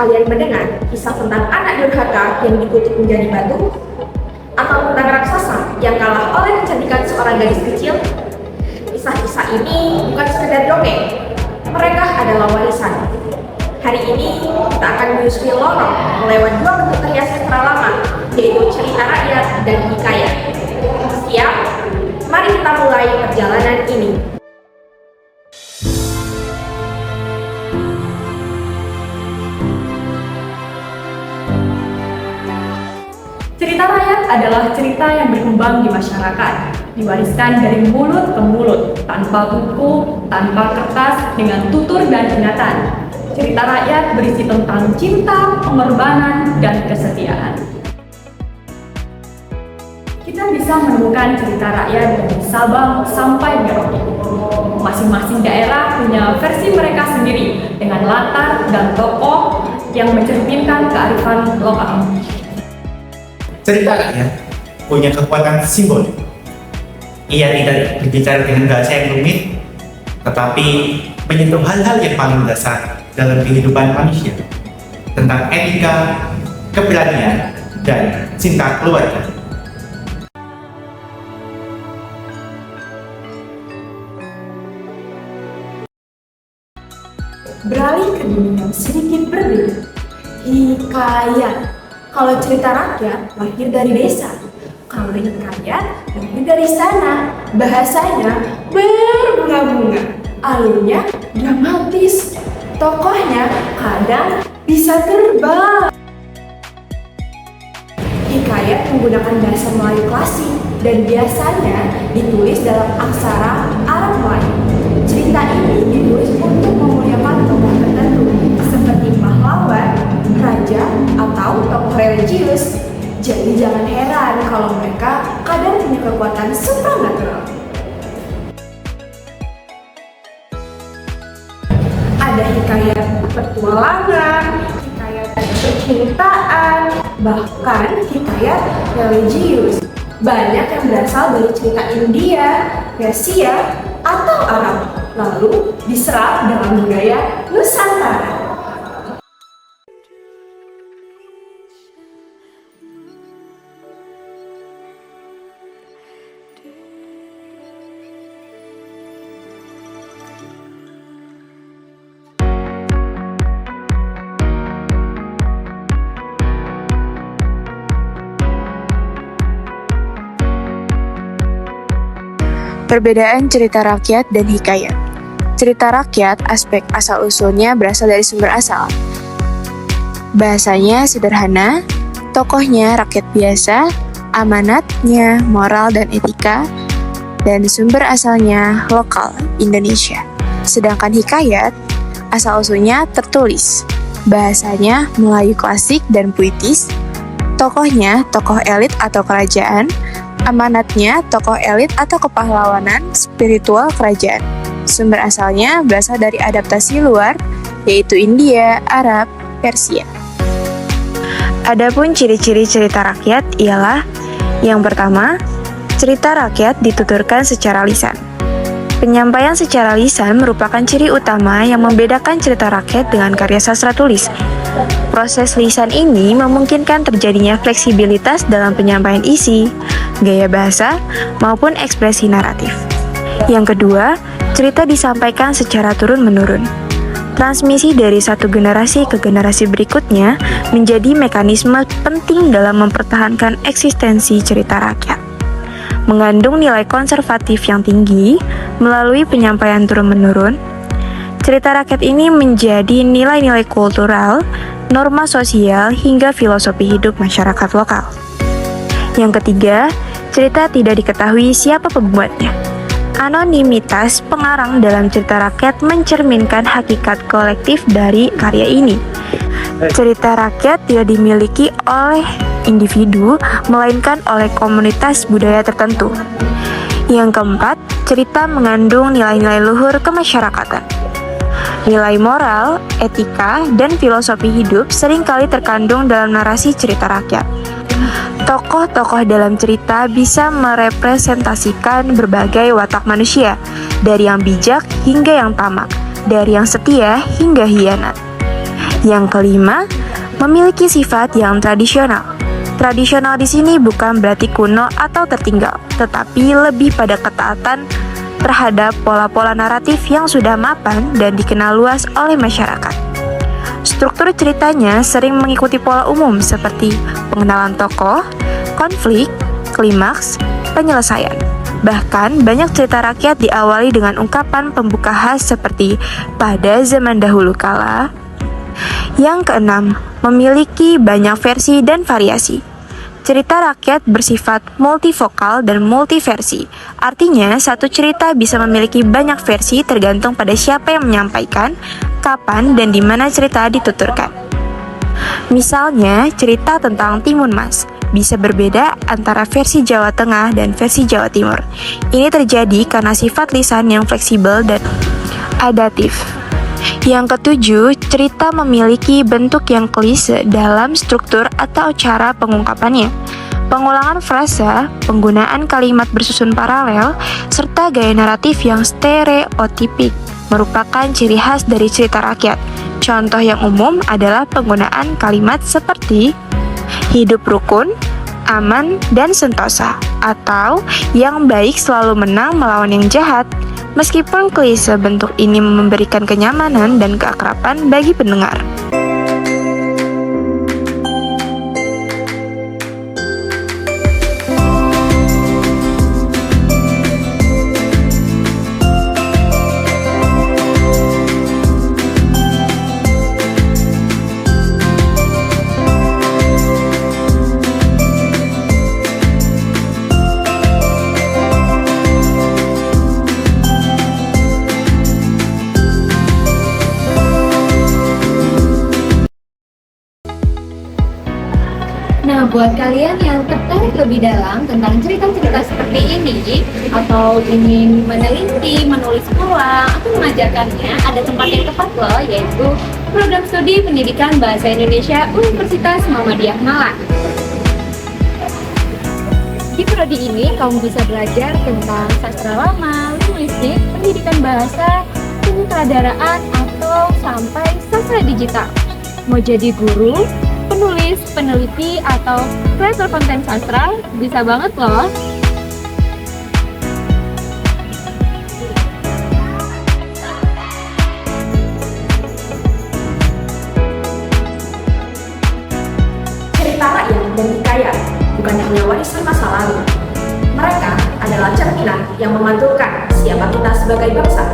kalian mendengar kisah tentang anak durhaka yang dikutuk menjadi batu? Atau tentang raksasa yang kalah oleh kecantikan seorang gadis kecil? Kisah-kisah ini bukan sekedar dongeng, mereka adalah warisan. Hari ini kita akan menyusuri lorong melewati dua bentuk karya sastra lama, yaitu cerita rakyat dan hikayat. Siap? Mari kita mulai perjalanan ini. Cerita rakyat adalah cerita yang berkembang di masyarakat, diwariskan dari mulut ke mulut, tanpa buku, tanpa kertas, dengan tutur dan ingatan. Cerita rakyat berisi tentang cinta, pengorbanan, dan kesetiaan. Kita bisa menemukan cerita rakyat dari Sabang sampai Merauke. Masing-masing daerah punya versi mereka sendiri, dengan latar dan tokoh yang mencerminkan kearifan lokal. Cerita rakyat punya kekuatan simbolik. Ia tidak berbicara dengan bahasa yang rumit, tetapi menyentuh hal-hal yang paling dasar dalam kehidupan manusia, tentang etika, keberanian, dan cinta keluarga. Beralih ke dunia yang sedikit berbeda, hikayat. Kalau cerita rakyat lahir dari desa, kalau hikayat lahir dari sana. Bahasanya berbunga-bunga, alurnya dramatis, tokohnya kadang bisa terbang. Hikayat menggunakan bahasa Melayu klasik dan biasanya ditulis dalam aksara Arab Melayu. Cerita ini ditulis untuk memuliakan tokoh tertentu seperti pahlawan, raja, atau tokoh religius. Jadi jangan heran kalau mereka kadang punya kekuatan supranatural. Ada hikayat petualangan, hikayat percintaan, bahkan hikayat religius. Banyak yang berasal dari cerita India, Persia, atau Arab, lalu diserap dalam budaya Nusantara. Perbedaan cerita rakyat dan hikayat. Cerita rakyat, aspek asal-usulnya berasal dari sumber asal. Bahasanya sederhana, tokohnya rakyat biasa, amanatnya moral dan etika, dan sumber asalnya lokal, Indonesia. Sedangkan hikayat, asal-usulnya tertulis, bahasanya Melayu klasik dan puitis, tokohnya tokoh elit atau kerajaan, amanatnya tokoh elit atau kepahlawanan spiritual kerajaan. Sumber asalnya berasal dari adaptasi luar, yaitu India, Arab, Persia. Adapun ciri-ciri cerita rakyat ialah: yang pertama, cerita rakyat dituturkan secara lisan. Penyampaian secara lisan merupakan ciri utama yang membedakan cerita rakyat dengan karya sastra tulis. Proses lisan ini memungkinkan terjadinya fleksibilitas dalam penyampaian isi, gaya bahasa, maupun ekspresi naratif. Yang kedua, cerita disampaikan secara turun-menurun. Transmisi dari satu generasi ke generasi berikutnya menjadi mekanisme penting dalam mempertahankan eksistensi cerita rakyat. Mengandung nilai konservatif yang tinggi melalui penyampaian turun-menurun, cerita rakyat ini menjadi nilai-nilai kultural, norma sosial, hingga filosofi hidup masyarakat lokal. Yang ketiga, cerita tidak diketahui siapa pembuatnya. Anonimitas pengarang dalam cerita rakyat mencerminkan hakikat kolektif dari karya ini. Cerita rakyat tidak dimiliki oleh individu, melainkan oleh komunitas budaya tertentu. Yang keempat, cerita mengandung nilai-nilai luhur kemasyarakatan. Nilai moral, etika, dan filosofi hidup seringkali terkandung dalam narasi cerita rakyat. Tokoh-tokoh dalam cerita bisa merepresentasikan berbagai watak manusia, dari yang bijak hingga yang tamak, dari yang setia hingga hianat. Yang kelima, memiliki sifat yang tradisional. Tradisional di sini bukan berarti kuno atau tertinggal, tetapi lebih pada ketaatan terhadap pola-pola naratif yang sudah mapan dan dikenal luas oleh masyarakat. Struktur ceritanya sering mengikuti pola umum seperti pengenalan tokoh, konflik, klimaks, penyelesaian. Bahkan banyak cerita rakyat diawali dengan ungkapan pembuka khas seperti pada zaman dahulu kala. Yang keenam, memiliki banyak versi dan variasi. Cerita rakyat bersifat multivokal dan multiversi. Artinya, satu cerita bisa memiliki banyak versi tergantung pada siapa yang menyampaikan, kapan, dan di mana cerita dituturkan. Misalnya, cerita tentang Timun Mas bisa berbeda antara versi Jawa Tengah dan versi Jawa Timur. Ini terjadi karena sifat lisan yang fleksibel dan adaptif. Yang ketujuh, cerita memiliki bentuk yang klise dalam struktur atau cara pengungkapannya. Pengulangan frasa, penggunaan kalimat bersusun paralel, serta gaya naratif yang stereotipik merupakan ciri khas dari cerita rakyat. Contoh yang umum adalah penggunaan kalimat seperti hidup rukun, aman, dan sentosa, atau yang baik selalu menang melawan yang jahat. Meskipun klise, bentuk ini memberikan kenyamanan dan keakraban bagi pendengar. Nah, buat kalian yang tertarik lebih dalam tentang cerita-cerita seperti ini, atau ingin meneliti, menulis ulang, atau mengajarkannya, ada tempat yang tepat loh, yaitu Program Studi Pendidikan Bahasa Indonesia Universitas Muhammadiyah Malang. Di prodi ini, kamu bisa belajar tentang sastra lama, linguistik, pendidikan bahasa, kesutradaraan, atau sampai sastra digital. Mau jadi guru, penulis, peneliti, atau kreator konten sastra, bisa banget loh. Cerita rakyat dan hikayat bukan hanya warisan masa lalu. Mereka adalah cerminan yang memantulkan siapa kita sebagai bangsa.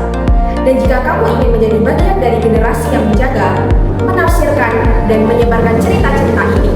Dan jika kamu ingin menjadi bagian dari generasi yang menjaga, menafsirkan, dan menyebarkan cerita-cerita ini,